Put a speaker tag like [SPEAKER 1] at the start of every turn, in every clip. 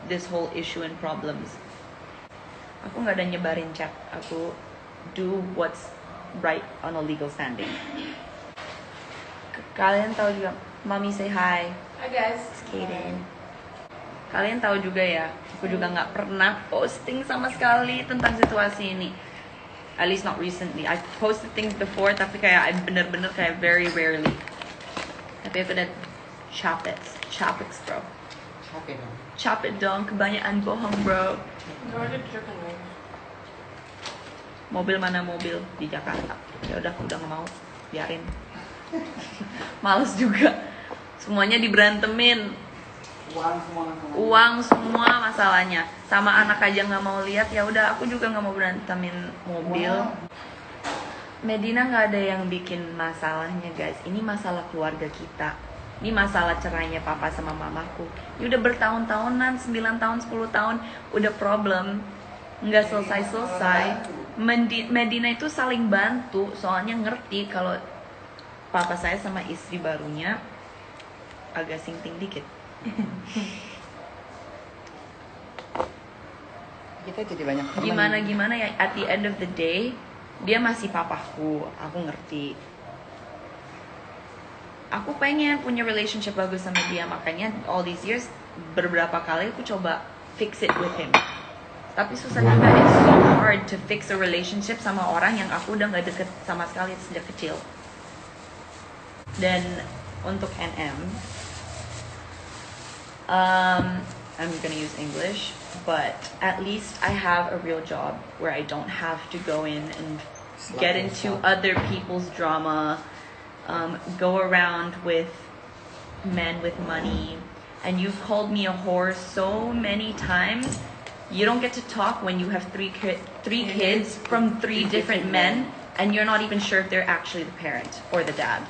[SPEAKER 1] this whole issue and problems. Aku nggak ada nyebarin chat. Aku do what's right on a legal standing. Kalian tahu juga, Mommy say hi.
[SPEAKER 2] Hi guys.
[SPEAKER 1] It's Kaden. Kalian tahu juga ya, aku juga nggak pernah posting sama sekali tentang situasi ini. At least not recently. I posted things before, tapi kayak I bener-bener kayak very rarely. Tapi aku udah capek bro. Capek dong, kebanyakan bohong bro. Mobil mana mobil di Jakarta? Ya udah nggak mau, biarin. Males juga. Semuanya diberantemin. Uang semua masalahnya. Sama anak aja nggak mau lihat, ya udah aku juga nggak mau berantemin mobil. Medina nggak ada yang bikin masalahnya guys. Ini masalah keluarga kita. Ini masalah cerainya papa sama mamaku. Ini udah bertahun-tahunan, 9 tahun, 10 tahun, udah problem. Nggak selesai-selesai. Medina itu saling bantu, soalnya ngerti kalau papa saya sama istri barunya agak singting dikit.
[SPEAKER 3] Kita jadi banyak teman.
[SPEAKER 1] Gimana ya, at the end of the day dia masih papaku, aku ngerti. Aku pengen punya relationship bagus sama dia, makanya all these years beberapa kali aku coba fix it with him. Tapi susah juga, it's so hard to fix a relationship sama orang yang aku udah gak deket sama sekali sejak kecil. Dan untuk NM, I'm gonna use English, but at least I have a real job where I don't have to go in and get into other people's drama, go around with men with money. And you've called me a whore so many times. You don't get to talk when you have three kids from three different men, and you're not even sure if they're actually the parent or the dad.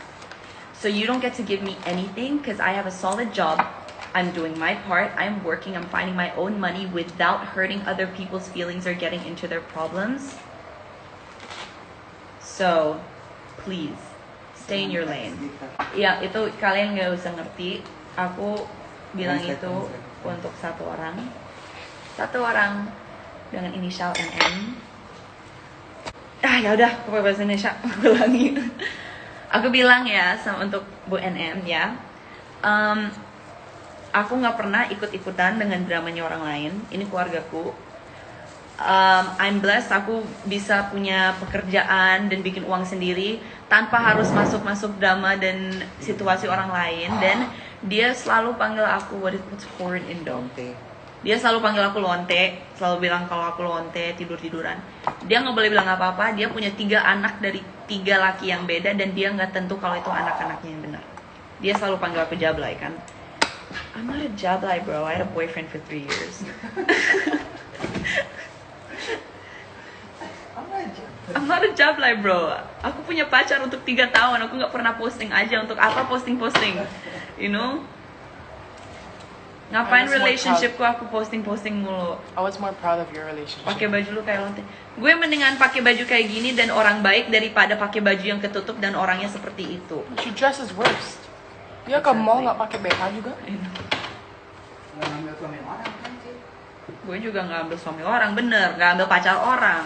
[SPEAKER 1] So you don't get to give me anything because I have a solid job. I'm doing my part. I'm working. I'm finding my own money without hurting other people's feelings or getting into their problems. So, please, stay in your lane. Ya, itu kalian gak usah ngerti. Aku bilang itu untuk satu orang dengan inisial NM. Ya udah, pakai bahasa Indonesia. Aku ulangi. Aku bilang ya untuk Bu NM ya. Aku nggak pernah ikut-ikutan dengan dramanya orang lain. Ini keluargaku. I'm blessed, aku bisa punya pekerjaan dan bikin uang sendiri tanpa harus masuk drama dan situasi orang lain. Dan dia selalu panggil aku what's horrid Indo. Dia selalu panggil aku lonte, selalu bilang kalau aku lonte, tiduran. Dia nggak boleh bilang apa-apa. Dia punya 3 anak dari 3 laki yang beda dan dia nggak tentu kalau itu anak-anaknya yang benar. Dia selalu panggil aku jablay kan. I'm not a jablay bro, I had a boyfriend for 3 years. I'm not a jablay bro. Aku punya pacar untuk 3 tahun. Aku nggak pernah posting aja. Untuk apa posting? You know? Ngapain relationshipku aku posting mulu?
[SPEAKER 3] I was more proud of your relationship.
[SPEAKER 1] Pakai baju lu kayak lonte. Gue mendingan pakai baju kayak gini dan orang baik daripada pakai baju yang ketutup dan orangnya seperti itu.
[SPEAKER 3] She dresses worst. Dia ke mall nggak pakai BH juga.
[SPEAKER 1] Gue juga nggak ambil suami orang, bener, nggak ambil pacar orang.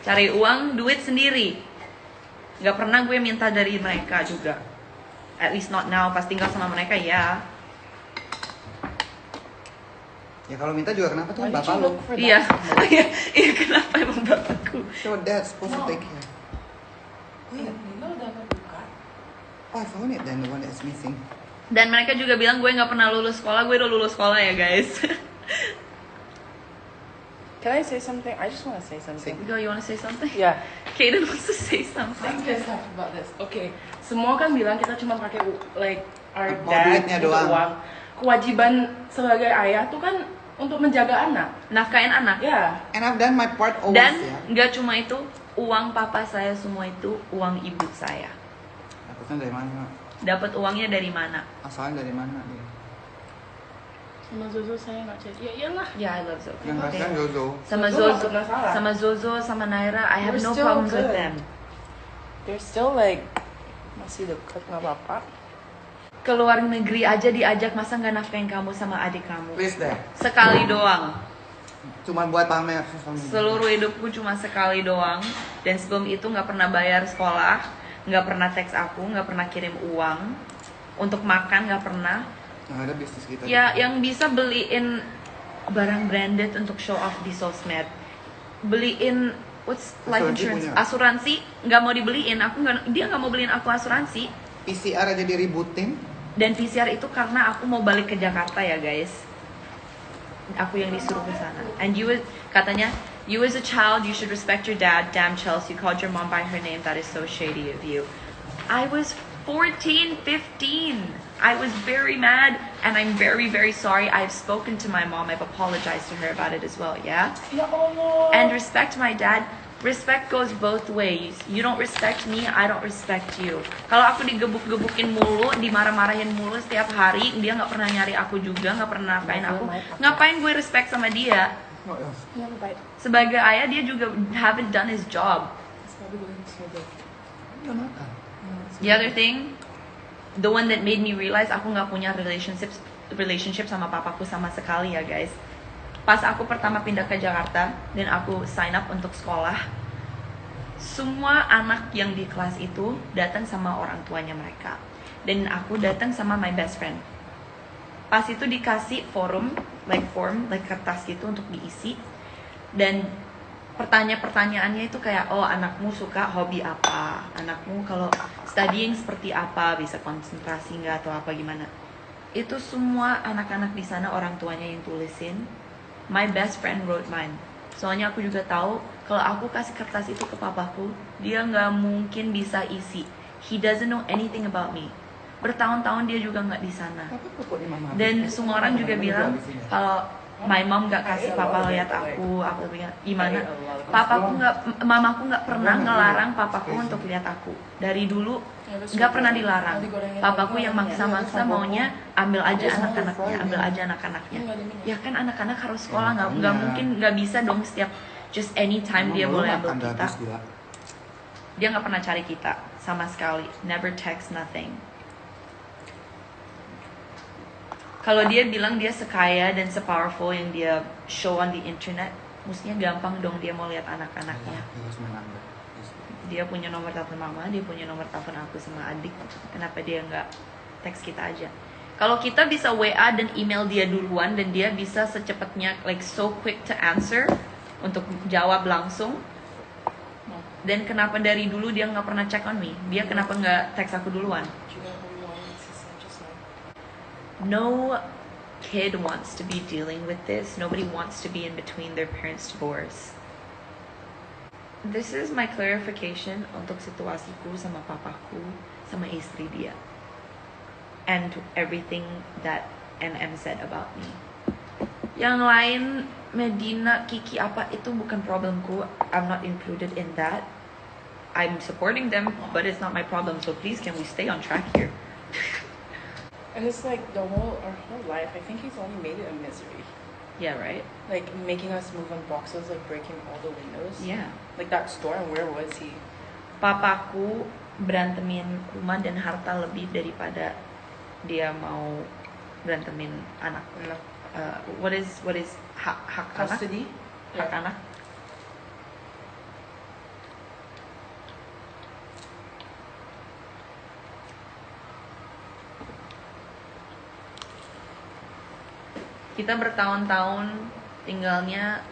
[SPEAKER 1] Cari uang, duit sendiri. Nggak pernah gue minta dari mereka juga. At least not now, pas tinggal sama mereka ya.
[SPEAKER 4] Ya kalau minta juga kenapa tuh bapak lu?
[SPEAKER 1] Iya, iya kenapa emang bapakku?
[SPEAKER 4] So dad's supposed to take care.
[SPEAKER 2] Nino udah kebuka.
[SPEAKER 4] Oh, I found it then, the one that's missing.
[SPEAKER 1] Dan mereka juga bilang gue nggak pernah lulus sekolah. Gue udah lulus sekolah ya guys.
[SPEAKER 3] Can I say something? I just want to say something.
[SPEAKER 1] Go, you wanna say something?
[SPEAKER 3] Yeah.
[SPEAKER 1] Kaden wants to say something.
[SPEAKER 2] I'm pissed off about this.
[SPEAKER 3] Okay. Semua kan bilang kita cuma pakai like our
[SPEAKER 4] Mau
[SPEAKER 3] dad
[SPEAKER 4] duitnya
[SPEAKER 3] untuk
[SPEAKER 4] doang.
[SPEAKER 3] uang. Kewajiban sebagai ayah tuh kan untuk menjaga anak.
[SPEAKER 1] Nafkain anak.
[SPEAKER 3] Ya.
[SPEAKER 4] And I've done my part always
[SPEAKER 1] Dan
[SPEAKER 4] ya.
[SPEAKER 1] nggak cuma itu, uang papa saya semua itu uang ibu saya.
[SPEAKER 4] Dapatnya dari mana?
[SPEAKER 1] Dapat uangnya dari mana?
[SPEAKER 4] Asalnya dari mana dia?
[SPEAKER 3] Sama Zozo saya nggak cerita. Ya iyalah.
[SPEAKER 1] Ya, I love Zozo.
[SPEAKER 4] Yang kasihan Zozo.
[SPEAKER 1] Sama
[SPEAKER 3] Zozo
[SPEAKER 1] Zozo,
[SPEAKER 3] nggak pernah salah.
[SPEAKER 1] sama Zozo, sama Naira, I have
[SPEAKER 3] We're
[SPEAKER 1] no
[SPEAKER 3] still
[SPEAKER 1] problems with
[SPEAKER 3] good.
[SPEAKER 1] them.
[SPEAKER 3] They're still like masih dekat nggak apa-apa.
[SPEAKER 1] ke luar negeri aja diajak, masa nggak nafkahin kamu sama adik kamu?
[SPEAKER 4] Please deh.
[SPEAKER 1] Sekali doang.
[SPEAKER 4] Cuma buat pamer.
[SPEAKER 1] Seluruh hidupku cuma sekali doang. Dan sebelum itu nggak pernah bayar sekolah, nggak pernah teks aku, nggak pernah kirim uang untuk makan, nggak pernah.
[SPEAKER 4] Yang ada bisnis kita.
[SPEAKER 1] Ya, yang bisa beliin barang branded untuk show off di sosmed, beliin life
[SPEAKER 4] Asuransi
[SPEAKER 1] insurance,
[SPEAKER 4] punya.
[SPEAKER 1] asuransi nggak mau dibeliin. Dia nggak mau beliin aku asuransi.
[SPEAKER 4] PCR aja diributin.
[SPEAKER 1] Dan PCR itu karena aku mau balik ke Jakarta ya guys. Aku yang disuruh ke sana. And katanya, you as a child, you should respect your dad. Damn Chelsea, you called your mom by her name. That is so shady of you. I was 14, 15. I was very mad, and I'm very, very sorry. I've spoken to my mom. I've apologized to her about it as well, yeah?
[SPEAKER 3] Ya Allah.
[SPEAKER 1] And respect my dad. Respect goes both ways. You don't respect me, I don't respect you. Kalau aku digebuk-gebukin mulu, dimarah-marahin mulu setiap hari, dia nggak pernah nyari aku juga, nggak pernah nafkain aku. Ngapain gue respect sama dia?
[SPEAKER 4] Oh, ya.
[SPEAKER 3] Ya, baik.
[SPEAKER 1] Sebagai ayah, dia juga haven't done his job.
[SPEAKER 4] Udah makan.
[SPEAKER 1] The other thing, the one that made me realize aku nggak punya relationship sama papaku sama sekali ya guys. Pas aku pertama pindah ke Jakarta dan aku sign up untuk sekolah, semua anak yang di kelas itu datang sama orang tuanya mereka, dan aku datang sama my best friend. Pas itu dikasih form like kertas gitu untuk diisi, dan pertanyaannya itu kayak, oh anakmu suka hobi apa, anakmu kalau studying seperti apa, bisa konsentrasi nggak atau apa gimana. Itu semua anak-anak di sana orang tuanya yang tulisin. My best friend wrote mine. Soalnya aku juga tahu kalau aku kasih kertas itu ke papaku, dia nggak mungkin bisa isi. He doesn't know anything about me. Bertahun-tahun dia juga nggak di sana.
[SPEAKER 4] Tapi pokok di mama.
[SPEAKER 1] Dan semua orang juga bilang kalau my mom nggak kasih papa lihat aku gimana. Mamaku nggak pernah ngelarang papaku untuk lihat aku. Dari dulu nggak pernah dilarang. Papaku yang maksa-maksa maunya ambil aja anak-anaknya. Ya kan anak-anak harus sekolah, nggak mungkin, nggak bisa dong setiap just anytime dia boleh ambil kita. Dia nggak pernah cari kita sama sekali. Never text, nothing. Kalau dia bilang dia sekaya dan sepowerful yang dia show on the internet, mestinya gampang dong dia mau lihat anak-anaknya. Dia punya nomor telepon mama, dia punya nomor telepon aku sama adik. Kenapa dia nggak teks kita aja? Kalau kita bisa WA dan email dia duluan dan dia bisa secepatnya, like so quick to answer, untuk jawab langsung. Dan kenapa dari dulu dia nggak pernah check on me? Dia kenapa nggak teks aku duluan? No kid wants to be dealing with this. Nobody wants to be in between their parents' divorce. This is my clarification untuk situasiku sama papaku, sama istri dia. And everything that NM said about me. Yang lain, Medina, Kiki, apa, itu bukan problemku. I'm not included in that. I'm supporting them, but it's not my problem. So please, can we stay on track here?
[SPEAKER 3] And it's like our whole life, I think he's only made it a misery.
[SPEAKER 1] Yeah, right?
[SPEAKER 3] Like making us move on boxes, like breaking all the windows.
[SPEAKER 1] Yeah.
[SPEAKER 3] Like that store, and where was he?
[SPEAKER 1] Papaku berantemin rumah dan harta lebih daripada dia mau berantemin anak. What is hak anak?
[SPEAKER 3] Custody?
[SPEAKER 1] Hak
[SPEAKER 3] Yeah.
[SPEAKER 1] anak. Kita bertahun-tahun tinggalnya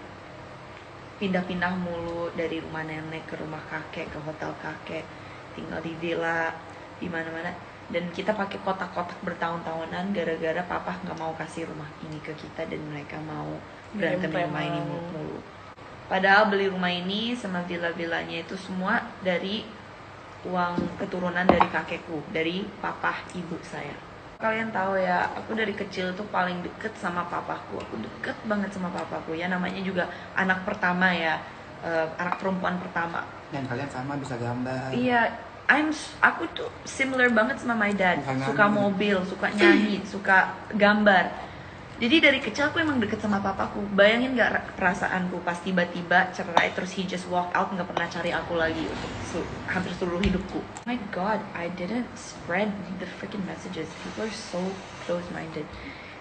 [SPEAKER 1] pindah-pindah mulu, dari rumah nenek ke rumah kakek, ke hotel kakek, tinggal di villa, di mana-mana. Dan kita pakai kotak-kotak bertahun-tahunan gara-gara papa nggak mau kasih rumah ini ke kita dan mereka mau berantem di rumah ini mulu. Padahal beli rumah ini sama villa-villanya itu semua dari uang keturunan dari kakekku, dari papa ibu saya. Kalian tahu ya, aku dari kecil tuh paling deket sama papaku. Aku deket banget sama papaku ya, namanya juga anak pertama ya, anak perempuan pertama.
[SPEAKER 4] Dan kalian sama bisa gambar.
[SPEAKER 1] Iya, aku tuh similar banget sama my dad.
[SPEAKER 4] Bukan
[SPEAKER 1] Suka
[SPEAKER 4] nyanyi.
[SPEAKER 1] mobil, suka nyanyi, suka gambar. Jadi dari kecil aku emang deket sama papaku. Bayangin nggak perasaanku pas tiba-tiba cerai terus he just walk out, nggak pernah cari aku lagi untuk hampir seluruh hidupku. Oh my god, I didn't spread the freaking messages. People are so close-minded.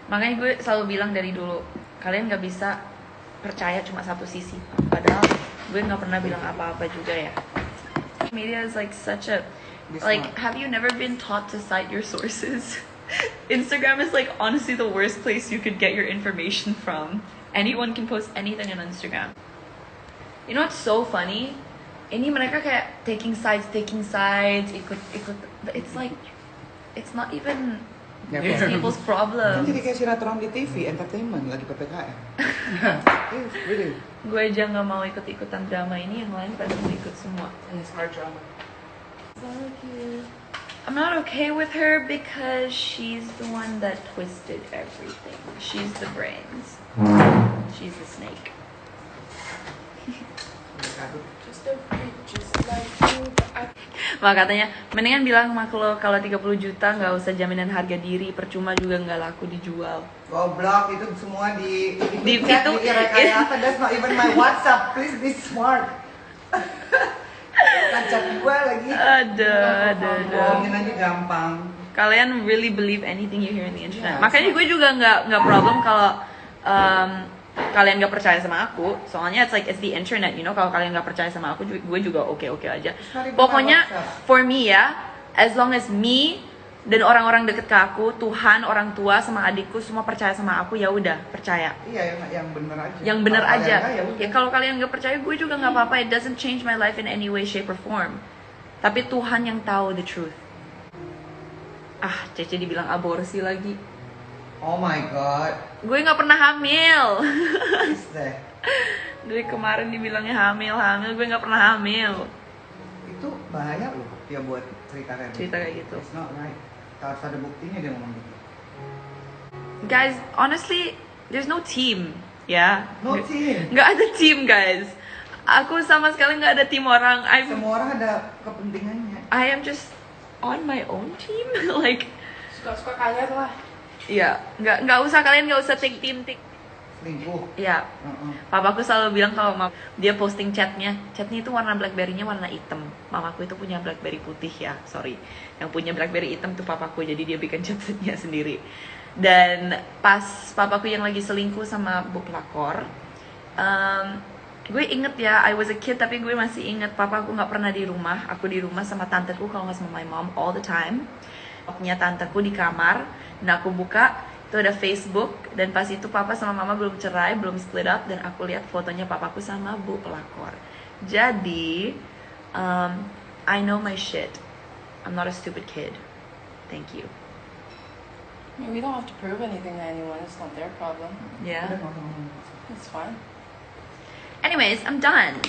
[SPEAKER 1] Makanya gue selalu bilang dari dulu, kalian nggak bisa percaya cuma satu sisi. Padahal gue nggak pernah bilang apa-apa juga ya. Media is like such a like. Have you never been taught to cite your sources? Instagram is like honestly the worst place you could get your information from. Anyone can post anything on Instagram. You know what's so funny? Ini mereka kayak taking sides, ikut. It's like, it's not even
[SPEAKER 4] Yeah.
[SPEAKER 1] people's
[SPEAKER 4] Kan
[SPEAKER 1] problem.
[SPEAKER 4] jadi kayak sinetron di TV, entertainment lagi PPKM. Yes, really.
[SPEAKER 1] Gue aja nggak mau ikut-ikutan drama ini, yang lain pada mau ikut semua.
[SPEAKER 3] And it's our drama.
[SPEAKER 1] I'm not okay with her because she's the one that twisted everything. She's the brains. She's the snake.
[SPEAKER 3] Just a freak, just like you.
[SPEAKER 1] Maka katanya, mendingan bilang sama lo kalau 30 juta nggak usah jaminan harga diri, percuma juga nggak laku dijual.
[SPEAKER 4] Goblok, itu semua di
[SPEAKER 1] situ,
[SPEAKER 4] rekayasa. That's not even my WhatsApp. Please be smart. Bukan chat gue lagi.
[SPEAKER 1] Ada.
[SPEAKER 4] Bohongin aja gampang.
[SPEAKER 1] Kalian really believe anything you hear on the internet.
[SPEAKER 4] Yeah,
[SPEAKER 1] Makanya gue juga nggak problem kalau kalian nggak percaya sama aku. Soalnya it's the internet, you know. Kalau kalian nggak percaya sama aku, gue juga oke aja. Pokoknya for me ya, as long as me dan orang-orang deket ke aku, Tuhan, orang tua, sama adikku semua percaya sama aku, ya udah percaya.
[SPEAKER 4] Iya, yang bener aja.
[SPEAKER 1] Yang bener
[SPEAKER 4] Kalau
[SPEAKER 1] aja.
[SPEAKER 4] kalian nggak,
[SPEAKER 1] Ya kalau kalian nggak percaya, gue juga nggak apa-apa. It doesn't change my life in any way, shape or form. Tapi Tuhan yang tahu the truth. Ah, Cece dibilang aborsi lagi.
[SPEAKER 4] Oh my god.
[SPEAKER 1] Gue nggak pernah hamil.
[SPEAKER 4] Is that?
[SPEAKER 1] Dari kemarin dibilangnya hamil, gue nggak pernah hamil.
[SPEAKER 4] Itu bahaya loh dia buat cerita kayak
[SPEAKER 1] gitu.
[SPEAKER 4] It's not right. Harus ada buktinya dia ngomong gitu.
[SPEAKER 1] Guys, honestly, there's no team, ya.
[SPEAKER 4] No team.
[SPEAKER 1] Nggak ada team, guys. Aku sama sekali nggak ada tim orang.
[SPEAKER 4] Semua orang ada kepentingannya.
[SPEAKER 1] I am just on my own team, like.
[SPEAKER 3] Suka-suka kalian lah.
[SPEAKER 1] Iya, nggak usah kalian nggak usah take team.
[SPEAKER 4] Selingkuh.
[SPEAKER 1] Iya. Papaku selalu bilang kalau dia posting chatnya itu warna BlackBerry-nya warna hitam. Mamaku itu punya BlackBerry putih ya, sorry. Yang punya BlackBerry hitam tuh papaku, jadi dia bikin chatnya sendiri. Dan pas papaku yang lagi selingkuh sama Bu Pelakor, gue inget ya, I was a kid tapi gue masih inget papaku nggak pernah di rumah. Aku di rumah sama tanteku, kalau nggak sama my mom all the time. Punya tanteku di kamar, dan aku buka itu ada Facebook, dan pas itu papa sama mama belum cerai, belum split up, dan aku lihat fotonya papaku sama Bu Pelakor. Jadi I know my shit. I'm not a stupid kid. Thank you.
[SPEAKER 3] I mean, we don't have to prove anything to anyone. It's not their problem.
[SPEAKER 1] Yeah.
[SPEAKER 4] Udah ngomong.
[SPEAKER 3] It's fine.
[SPEAKER 1] Anyways, I'm done.